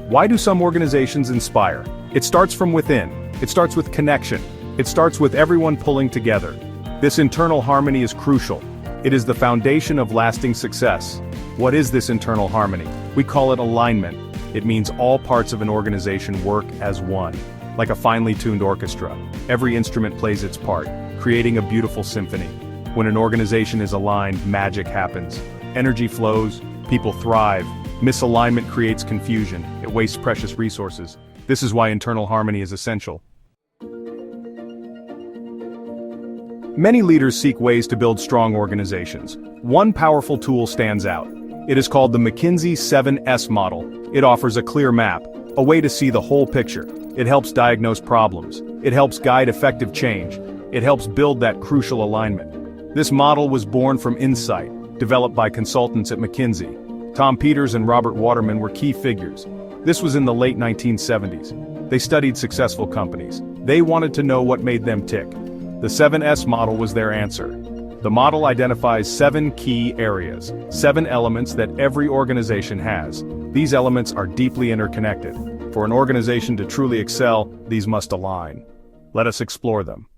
Why do some organizations inspire? It starts from within. It starts with connection. It starts with everyone pulling together. This internal harmony is crucial. It is the foundation of lasting success. What is this internal harmony? We call it alignment. It means all parts of an organization work as one. Like a finely tuned orchestra, every instrument plays its part, creating a beautiful symphony. When an organization is aligned, magic happens. Energy flows, people thrive. Misalignment creates confusion, it wastes precious resources. This is why internal harmony is essential. Many leaders seek ways to build strong organizations. One powerful tool stands out. It is called the McKinsey 7S model. It offers a clear map, a way to see the whole picture. It helps diagnose problems. It helps guide effective change. It helps build that crucial alignment. This model was born from insight, developed by consultants at McKinsey. Tom Peters and Robert Waterman were key figures. This was in the late 1970s. They studied successful companies. They wanted to know what made them tick. The 7S model was their answer. The model identifies 7 key areas, 7 elements that every organization has. These elements are deeply interconnected. For an organization to truly excel, these must align. Let us explore them.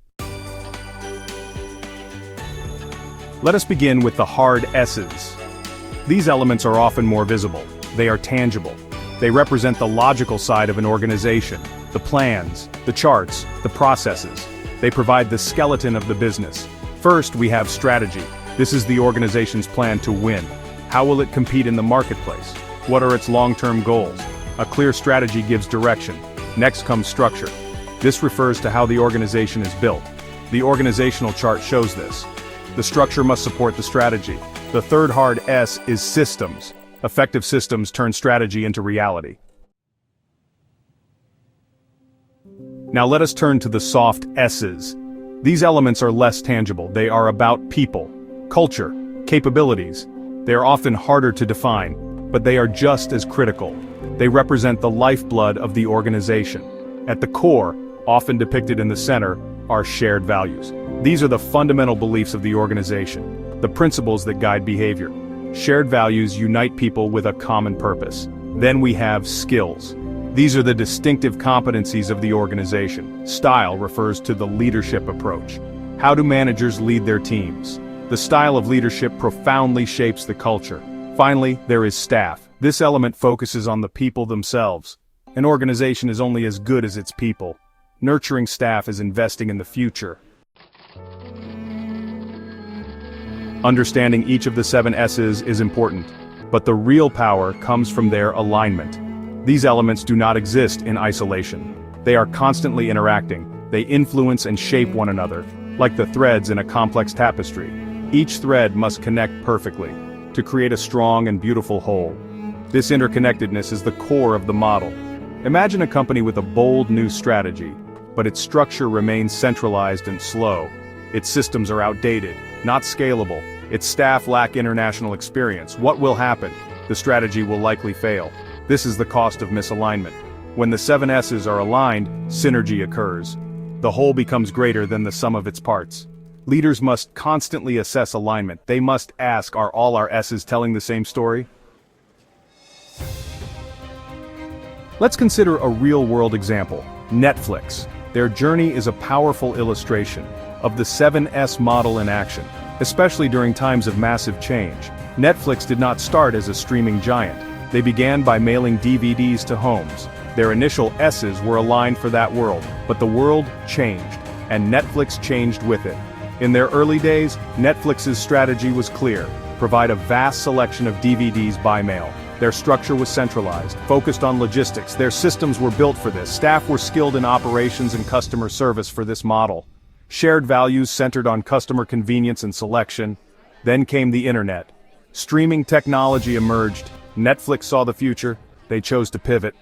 Let us begin with the hard S's. These elements are often more visible. They are tangible. They represent the logical side of an organization, the plans, the charts, the processes. They provide the skeleton of the business. First, we have strategy. This is the organization's plan to win. How will it compete in the marketplace? What are its long-term goals? A clear strategy gives direction. Next comes structure. This refers to how the organization is built. The organizational chart shows this. The structure must support the strategy. The third hard S is systems. Effective systems turn strategy into reality. Now let us turn to the soft S's. These elements are less tangible. They are about people, culture, capabilities. They are often harder to define, but they are just as critical. They represent the lifeblood of the organization. At the core, often depicted in the center, are shared values. These are the fundamental beliefs of the organization, the principles that guide behavior. Shared values unite people with a common purpose. Then we have skills. These are the distinctive competencies of the organization. Style refers to the leadership approach. How do managers lead their teams? The style of leadership profoundly shapes the culture. Finally, there is staff. This element focuses on the people themselves. An organization is only as good as its people. Nurturing staff is investing in the future. Understanding each of the 7 S's is important, but the real power comes from their alignment. These elements do not exist in isolation. They are constantly interacting. They influence and shape one another, like the threads in a complex tapestry. Each thread must connect perfectly to create a strong and beautiful whole. This interconnectedness is the core of the model. Imagine a company with a bold new strategy, but its structure remains centralized and slow. Its systems are outdated, not scalable. Its staff lack international experience. What will happen? The strategy will likely fail. This is the cost of misalignment. When the 7 S's are aligned, synergy occurs. The whole becomes greater than the sum of its parts. Leaders must constantly assess alignment. They must ask, are all our S's telling the same story? Let's consider a real-world example. Netflix. Their journey is a powerful illustration of the 7S model in action, especially during times of massive change. Netflix did not start as a streaming giant. They began by mailing DVDs to homes. Their initial S's were aligned for that world, but the world changed, and Netflix changed with it. In their early days, Netflix's strategy was clear: provide a vast selection of DVDs by mail. Their structure was centralized, focused on logistics. Their systems were built for this. Staff were skilled in operations and customer service for this model. Shared values centered on customer convenience and selection. Then came the internet. Streaming technology emerged. Netflix saw the future. They chose to pivot.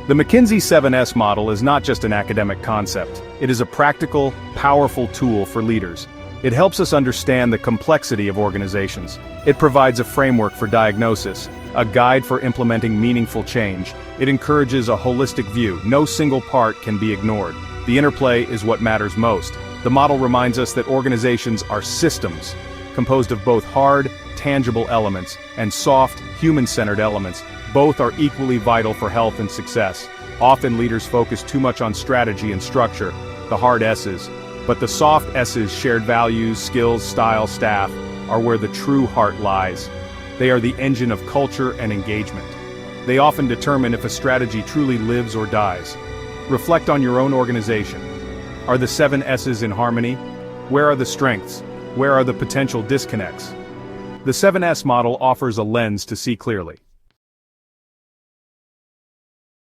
The McKinsey 7S model is not just an academic concept. It is a practical, powerful tool for leaders. It helps us understand the complexity of organizations. It provides a framework for diagnosis, a guide for implementing meaningful change. It encourages a holistic view. No single part can be ignored. The interplay is what matters most. The model reminds us that organizations are systems, composed of both hard, tangible elements, and soft, human-centered elements. Both are equally vital for health and success. Often leaders focus too much on strategy and structure, the hard S's, but the soft S's, shared values, skills, style, staff, are where the true heart lies. They are the engine of culture and engagement. They often determine if a strategy truly lives or dies. Reflect on your own organization. Are the 7 S's in harmony? Where are the strengths? Where are the potential disconnects? The 7S model offers a lens to see clearly.